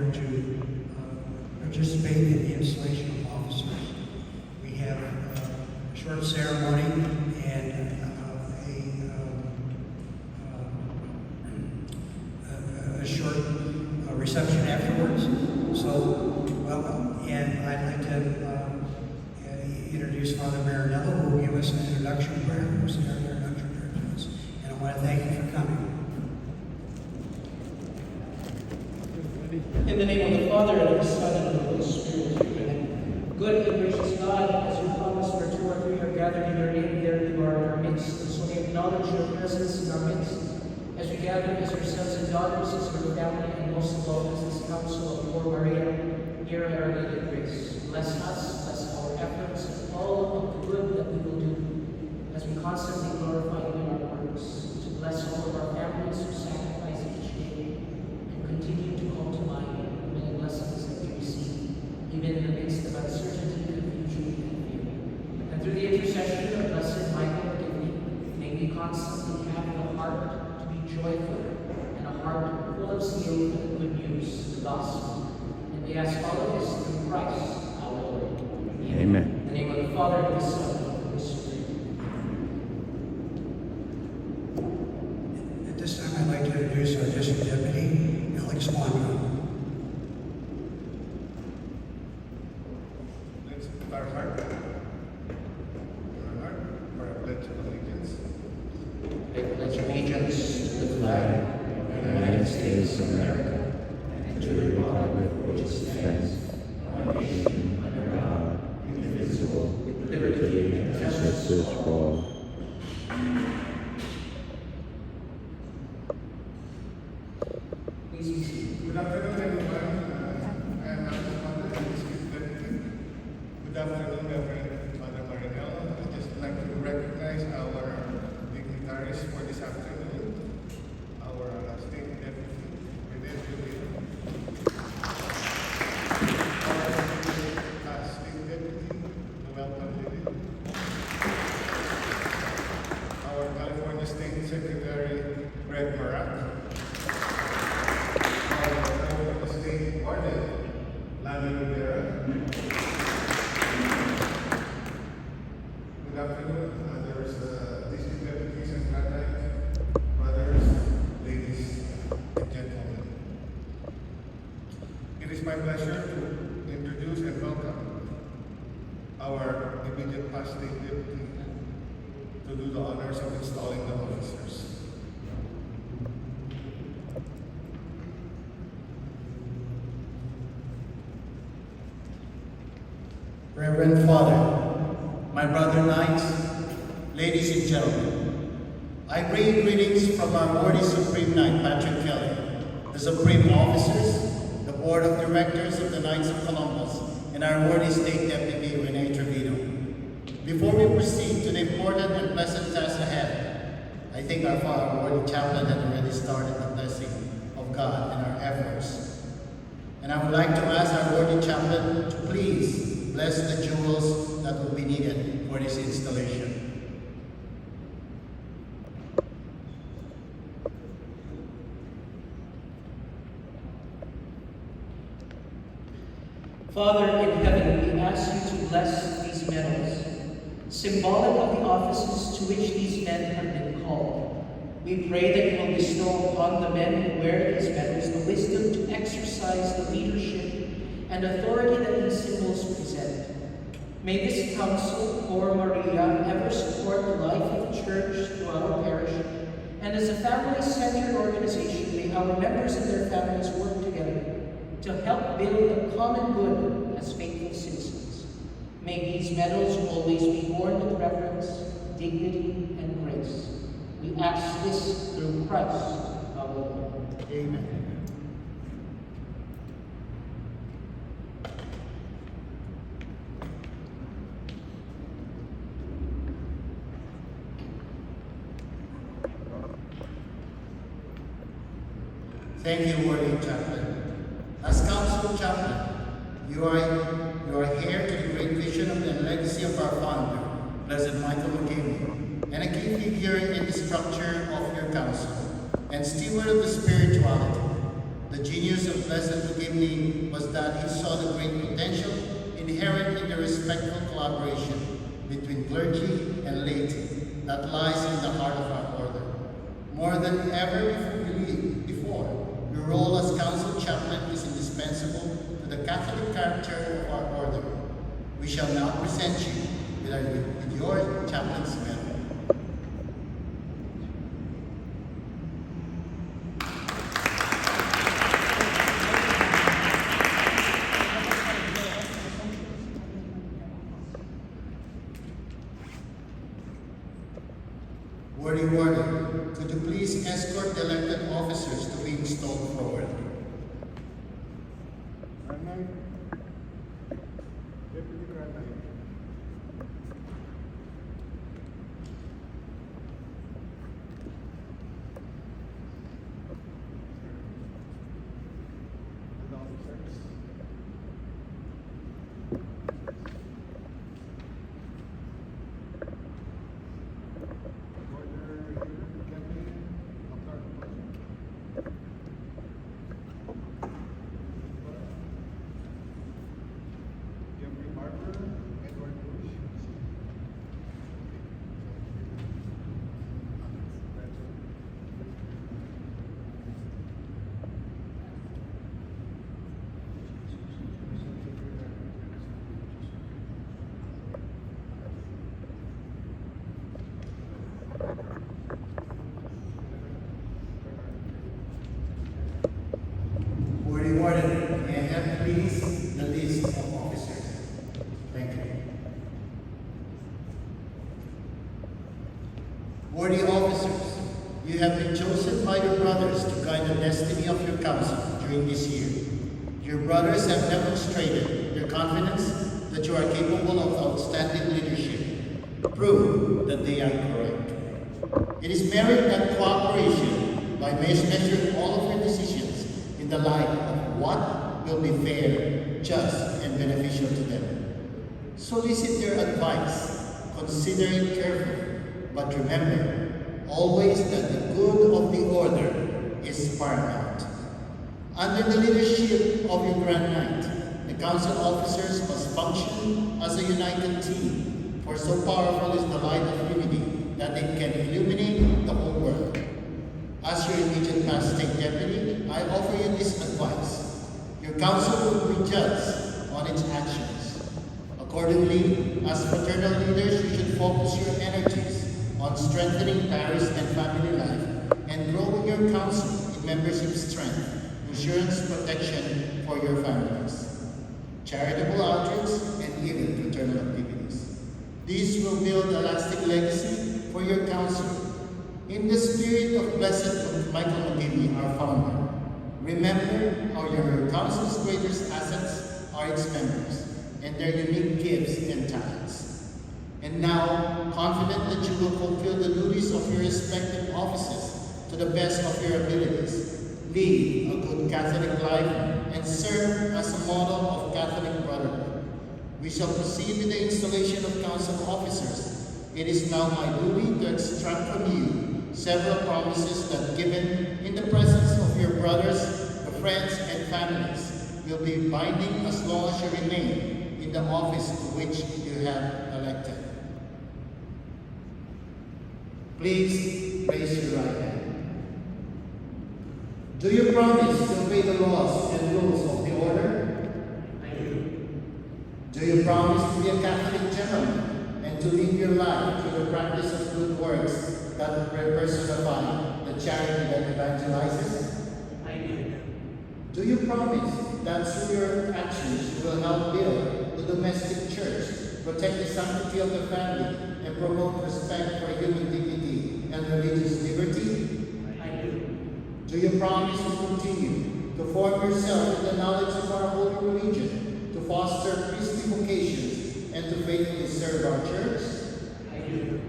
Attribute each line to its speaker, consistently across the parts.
Speaker 1: gathered to participate in the installation of officers. We have a short ceremony and a short reception afterwards. So, welcome. And I'd like to introduce Father Mariae, who will give us an introduction prayer. And I want to thank you for coming.
Speaker 2: In the name of the Father, and of the Son, and of the Holy Spirit, amen. Good and gracious God, as you promised, where two or three are gathered in your name, there you are in our midst. And so we acknowledge your presence in our midst, as we gather as your sons and daughters, as your family, and most of all, as this council of poor Mariae, here at Our Lady of Grace. Bless us, bless our efforts, and all of the good that we will do, as we constantly glorify you in our works. To bless all of our families who sacrifice each day, and continue to call to mind many blessings that we receive, even in the midst of uncertainty, confusion, and fear. And through the intercession of Blessed Michael, may we constantly have the heart to be joyful and a heart full of zeal for the good news, the gospel. And we ask all of this through Christ our Lord.
Speaker 3: Amen.
Speaker 2: In the name of the Father, and the Son, and of the Holy Spirit.
Speaker 1: At this time, I'd like to introduce our district deputy, Alex Wanda.
Speaker 4: Let's put our heart for a pledge of allegiance.
Speaker 2: I pledge allegiance to the
Speaker 3: Flag
Speaker 2: flag
Speaker 3: of the United States of America and to the republic which stands one nation under God, indivisible, with liberty and justice for all.
Speaker 2: Please be seated.
Speaker 4: Good afternoon, everyone. I am Alex Wanda, the district deputy. Good afternoon, Reverend Father Mariae. I'd just like to recognize our dignitaries for this afternoon. Our state deputy, our state deputy, welcome Lily. Our California State Secretary, Greg Mariae. Our State Warden, Lana Rivera. Good afternoon, there's district deputies and candidates, brothers, ladies, and gentlemen. It is my pleasure to introduce and welcome our immediate past state deputy to do the honors of installing the officers.
Speaker 5: Reverend Father, my brother knights, ladies and gentlemen, I bring greetings from our Morty Supreme Knight, Patrick Kelly, the Supreme Officers, the Board of Directors of the Knights of Columbus, and our Morty State Deputy, Renee Trevino. Before we proceed to the important and pleasant task ahead, I think our Morty Chaplain had already started the blessing of God in our efforts. And I would like to ask our Morty Chaplain to please bless the jewels that will be needed for this installation.
Speaker 2: Father in heaven, we ask you to bless these medals, symbolic of the offices to which these men have been called. We pray that you will bestow upon the men who wear these medals the wisdom to exercise the leadership and authority that these symbols present. May this council, or Mariae, ever support the life of the Church throughout our parish, and as a family-centered organization, may our members and their families work together to help build the common good as faithful citizens. May these medals always be worn with reverence, dignity, and grace. We ask this through Christ our Lord.
Speaker 5: Amen. Thank you, Worthy Chaplain. As Council Chaplain, you are here to the great vision of the legacy of our founder, Blessed Michael McKinney, and a key figure in the structure of your council, and steward of the spirituality. The genius of Blessed Magimni was that he saw the great potential inherent in the respectful collaboration between clergy and laity that lies in the heart of our order. More than ever before, your role as council chaplain is indispensable to the Catholic character of our order. We shall now present you with your chaplain's medal. Worthy Warden, could you please escort the elected officers to be installed forward?
Speaker 4: Grand Knight, Deputy Grand Knight. And officers.
Speaker 5: Worthy Warden, may I have please the list of officers? Thank you. Worthy officers, you have been chosen by your brothers to guide the destiny of your council during this year. Your brothers have demonstrated their confidence that you are capable of outstanding leadership. Prove that they are correct. It is merit that cooperation by measuring all of your decisions in the light of what will be fair, just, and beneficial to them. Solicit their advice, consider it carefully, but remember always that the good of the order is paramount. Under the leadership of your Grand Knight, the council officers must function as a united team, for so powerful is the light of unity that it can illuminate the whole world. As your immediate past state deputy, I offer you this advice. Your council will be judged on its actions. Accordingly, as fraternal leaders, you should focus your energies on strengthening parish and family life and growing your council in membership strength, insurance protection for your families, charitable outreach, and even fraternal activities. These will build a lasting legacy for your council. In the spirit of Blessed Michael Magimni, our founder, remember how your council's greatest assets are its members and their unique gifts and talents. And now, confident that you will fulfill the duties of your respective offices to the best of your abilities, lead a good Catholic life, and serve as a model of Catholic brotherhood. We shall proceed with the installation of council officers. It is now my duty to extract from you several promises that, given in the presence of your brothers, your friends, and families, will be binding as long as you remain in the office to which you have elected. Please raise your right hand. Do you promise to obey the laws and rules of the order?
Speaker 2: I do.
Speaker 5: Do you promise to be a Catholic gentleman and to live your life through the practice of good works that personify the charity that evangelizes?
Speaker 2: I do.
Speaker 5: Do you promise that through your actions you will help build the domestic church, protect the sanctity of the family, and promote respect for human dignity and religious liberty?
Speaker 2: I do.
Speaker 5: Do you promise to continue to form yourself in the knowledge of our holy religion, to foster priestly vocations, and to faithfully serve our church?
Speaker 2: I do.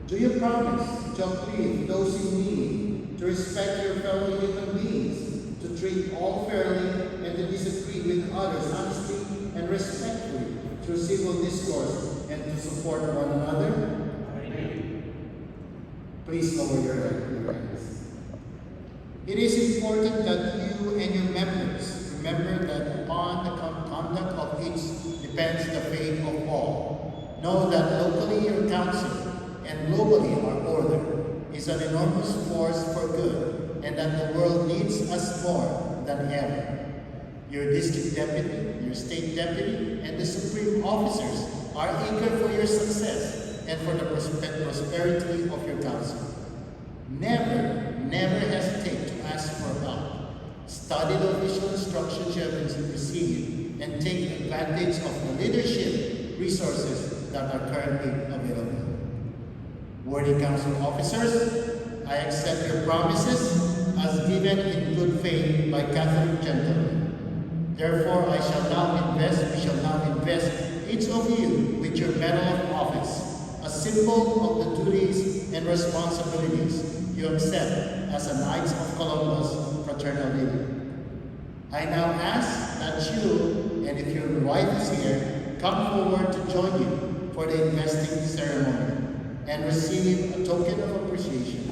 Speaker 5: Do you promise to uplift those in need, to respect your fellow human beings, to treat all fairly, and to disagree with others honestly and respectfully through civil discourse, and to support one another?
Speaker 2: I do.
Speaker 5: Please lower your hands. It is important that you and your members, remember that upon the conduct of each depends the fate of all. Know that locally your council and globally our order is an enormous force for good, and that the world needs us more than ever. Your district deputy, your state deputy, and the supreme officers are eager for your success and for the prosperity of your council. Never hesitate to ask for help. Study the official instructions you have received and take advantage of the leadership resources that are currently available. Worthy council officers, I accept your promises as given in good faith by Catholic gentlemen. Therefore, we shall now invest each of you with your medal of office, a symbol of the duties and responsibilities you accept as a Knights of Columbus fraternal leader. I now ask that you, and if your wife is here, come forward to join you for the investing ceremony and receive a token of appreciation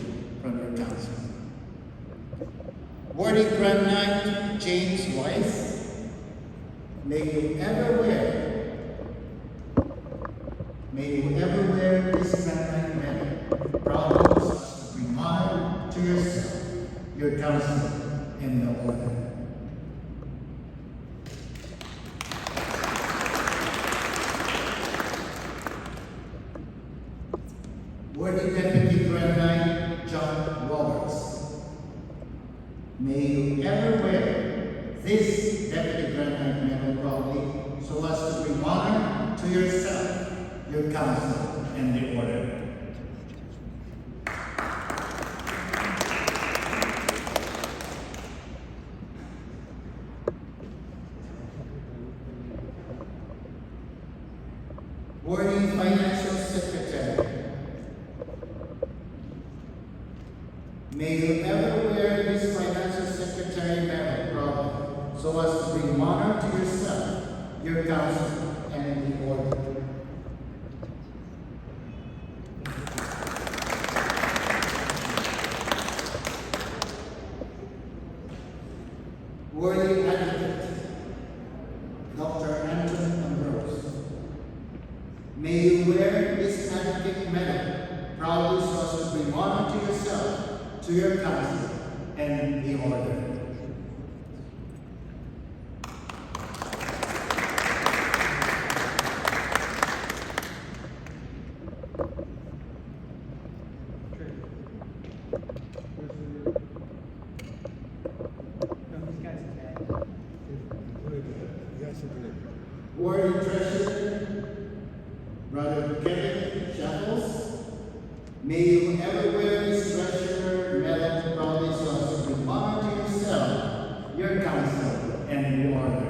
Speaker 5: from your council. Worthy Grand Knight James Weiss, may you ever wear this Grand Knight medal proudly as a reminder to yourself, your council, and the order. Worthy Deputy Grand Knight John Roberts, may you ever wear this Deputy Grand Knight medal proudly so as to bring honor to yourself, your council, and the order. Worthy Financial Secretary, may you ever wear this Financial Secretary medal proudly so as to bring honor to yourself, your council, and the order. Worthy Advocate, Dr. Anthony Ambrose, may you wear this Advocate medal proudly so as to bring honor to yourself, to your council, and the order. Worthy Treasurer, Brother Kevin Shackles, may you ever wear this Treasurer medal proudly so as to bring honor to yourself, your council, and the order.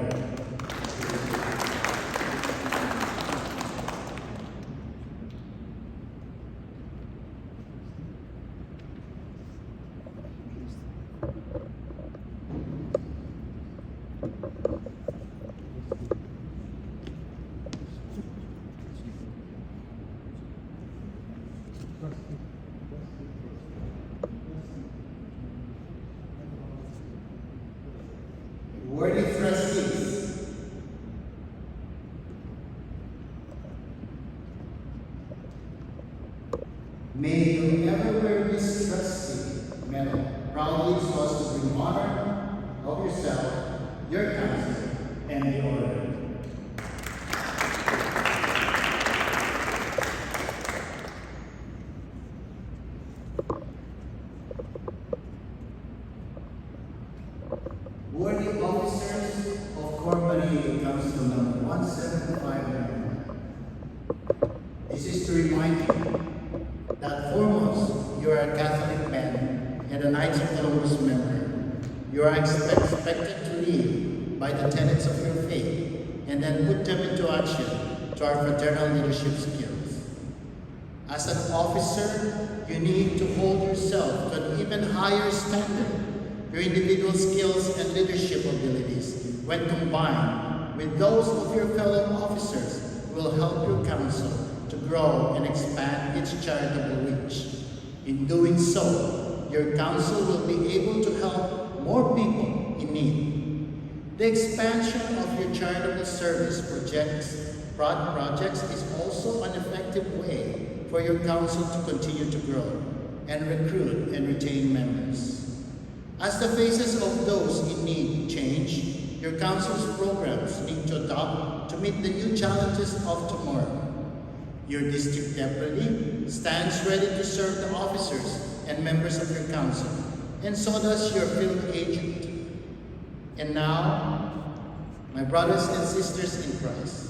Speaker 5: Worthy Trustees, may you ever wear this trustee medal proudly so as to bring honor of yourself, your council, and the order. Worthy officers of Corps Mariae Council number 1759. This is to remind you that foremost, you are a Catholic man and a Knights of Columbus member. You are expected to live by the tenets of your faith and then put them into action to our fraternal leadership skills. As an officer, you need to hold yourself to an even higher standard. Your individual skills and leadership abilities, when combined with those of your fellow officers, will help your council to grow and expand its charitable reach. In doing so, your council will be able to help more people in need. The expansion of your charitable service projects is also an effective way for your council to continue to grow and recruit and retain members. As the faces of those in need change, your council's programs need to adapt to meet the new challenges of tomorrow. Your district deputy stands ready to serve the officers and members of your council, and so does your field agent. And now, my brothers and sisters in Christ,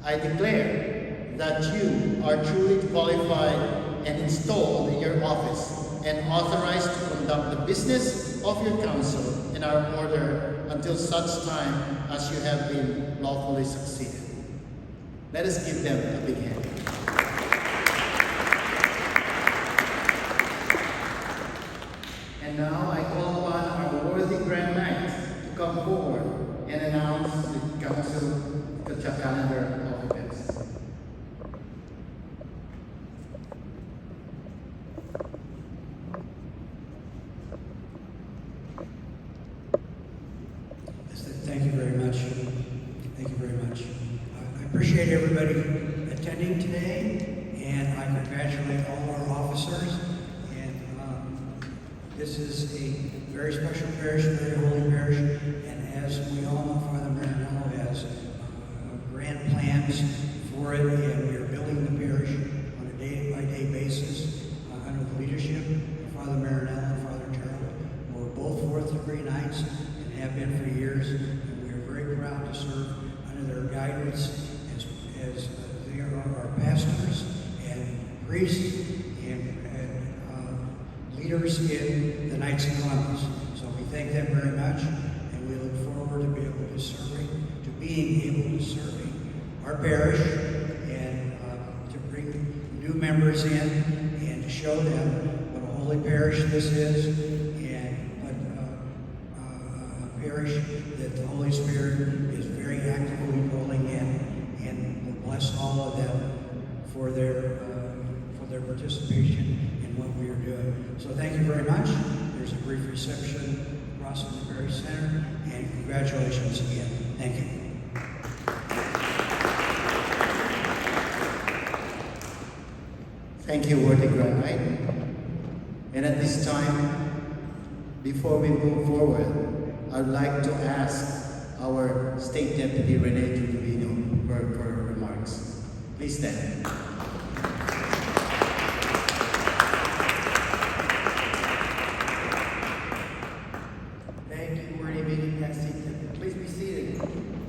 Speaker 5: I declare that you are truly qualified and installed in your office and authorized to conduct the business of your council in our order until such time as you have been lawfully succeeded. Let us give them a big hand. And now I call upon our worthy Grand Knights to come forward and announce the council calendar of events.
Speaker 1: Thank you very much. Thank you very much. I appreciate everybody attending today, and I congratulate all our officers. And this is a very special parish, very holy parish, and as we all know, Father Mariae has grand plans for it, and we are building the parish on a day-by-day basis under the leadership of Father Mariae and Father Terrell. We're both fourth-degree knights and have been for years, and we are very proud to serve under their guidance as they are our pastors and priests and leaders in the Knights of Columbus. So we thank them very much, and we look forward to being able to serving our parish and to bring new members in and to show them what a holy parish this is, and what a parish that the Holy Spirit is very actively rolling in, and will bless all of them for their participation in what we are doing. So thank you very much. There's a brief reception across in the parish center, and congratulations again. Thank you.
Speaker 5: Thank you, worthy Grand Knight. And at this time, before we move forward, I'd like to ask our State Deputy Rene Trujillo for remarks. Please stand.
Speaker 6: Thank you, worthy meeting pastor. Please be seated.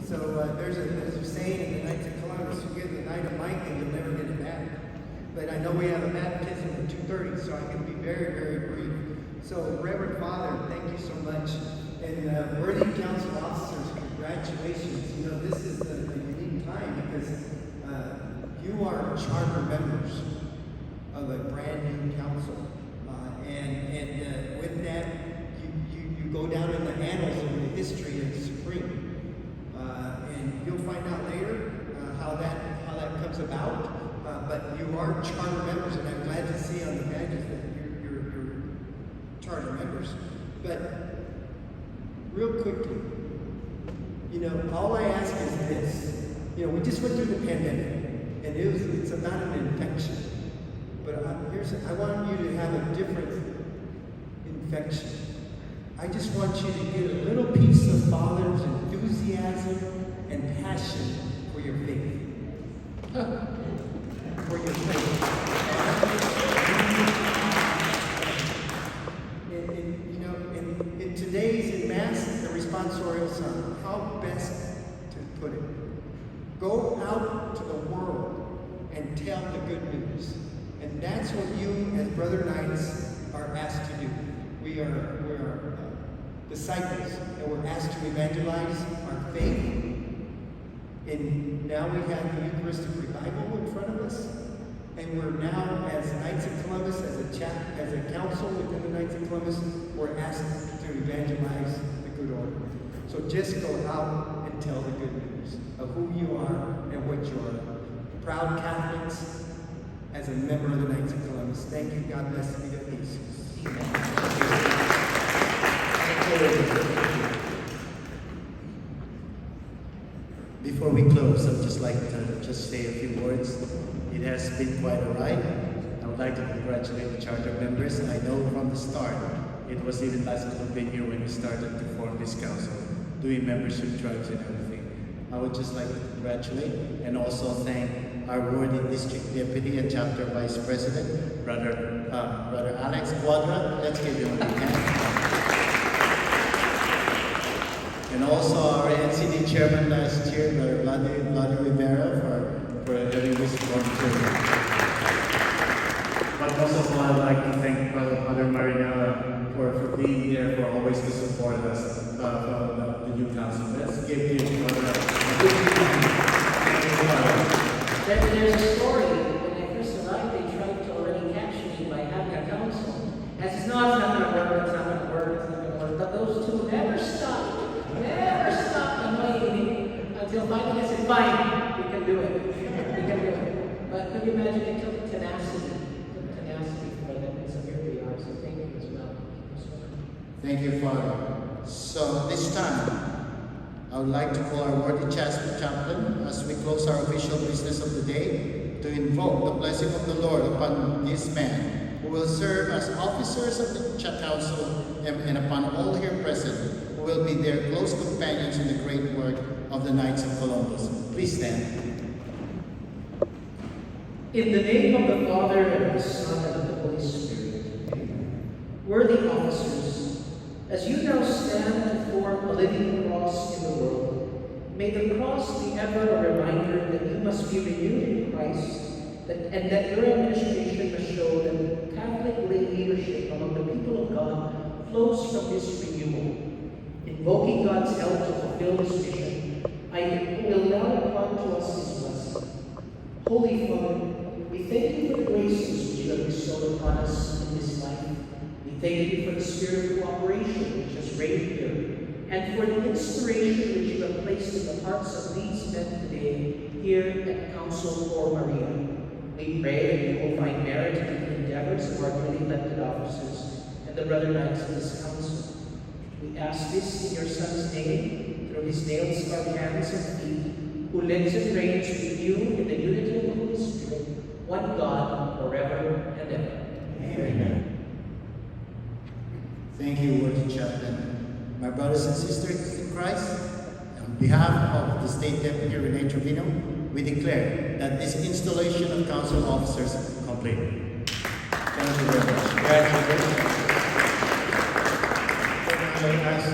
Speaker 6: So there's a saying in the Knights of Columbus: you give the knight a mic and you'll never get it back. But I know we have a baptism at 2:30, so I can be very, very brief. So, Reverend Father, thank you so much. And worthy council officers, congratulations. You know, this is a unique time because you are charter members of a brand new council. And with that, you go down in the annals of the history of the Supreme. And you'll find out later how that comes about. But you are charter members, and I'm glad to see on the badges that you're charter members. But real quickly, you know, all I ask is this. You know, we just went through the pandemic, and it's not an infection. But I want you to have a different infection. I just want you to get a little piece of Father's enthusiasm and passion for your faith. For your faith. And you know, in today's in Mass, the responsorial psalm, how best to put it? Go out to the world and tell the good news. And that's what you, as Brother Knights, are asked to do. We are disciples, and we're asked to evangelize our faith. And now we have the Eucharistic revival in front of us, and we're now, as Knights of Columbus, as a council within the Knights of Columbus, we're asked to evangelize the good order. So just go out and tell the good news of who you are and what you are. Proud Catholics, as a member of the Knights of Columbus. Thank you. God bless you. Peace.
Speaker 5: before we close, I'd just like to just say a few words. It has been quite a ride. I would like to congratulate the charter members. I know from the start, it was even last little bit here when we started to form this council, doing membership drives and everything. I would just like to congratulate and also thank our worthy district deputy and chapter vice president, Brother Alex Quadra. Let's give him a big hand. And also our NCD chairman last year, Brother Vladi Rivera, for having this volunteer. But most of all, I'd like to thank Brother Mariae for being there, for always to support us, the new council. Let's give him Brother a big hand. Thank you, Brother.
Speaker 2: There's a story. When I first arrived, they tried to already capture me by having a council. I said, no, it's not going to work, it's not going to work, it's not going to work. But those two never stopped annoying me until finally I said, fine, we can do it. We can do it. But could you imagine, it took tenacity. For them. And so here we are. So thank you as well.
Speaker 5: Thank you, Father. So this time, I would like to call our worthy chaplain as we close our official business of the day to invoke the blessing of the Lord upon this man who will serve as officers of the council and upon all here present who will be their close companions in the great work of the Knights of Columbus. Please stand.
Speaker 2: In the name of the Father, and of the Son, and of the Holy Spirit. Worthy officers, as you now stand to form a living cross in the world, may the cross be ever a reminder that you must be renewed in Christ, and that your administration must show that Catholic lay leadership among the people of God flows from this renewal. Invoking God's help to fulfill this mission, I will now impart to us His blessing. Holy Father, we thank you for the graces which you have bestowed upon us in this life. We thank you for the spirit of cooperation which has reigned here, and for the inspiration which you have placed in the hearts of these men today here at Council for Mariae. We pray that you will find merit in the endeavors of our newly elected officers and the brother knights of this council. We ask this in your Son's name, through his nail-scarred hands and feet, who lives and reigns with you in the unity of the Holy Spirit, one God, forever and ever.
Speaker 5: Amen. Thank you, worthy chaplain. My brothers and sisters in Christ, on behalf of the State Deputy Rene Trevino, we declare that this installation of council officers is complete. Thank you very much.
Speaker 4: I ask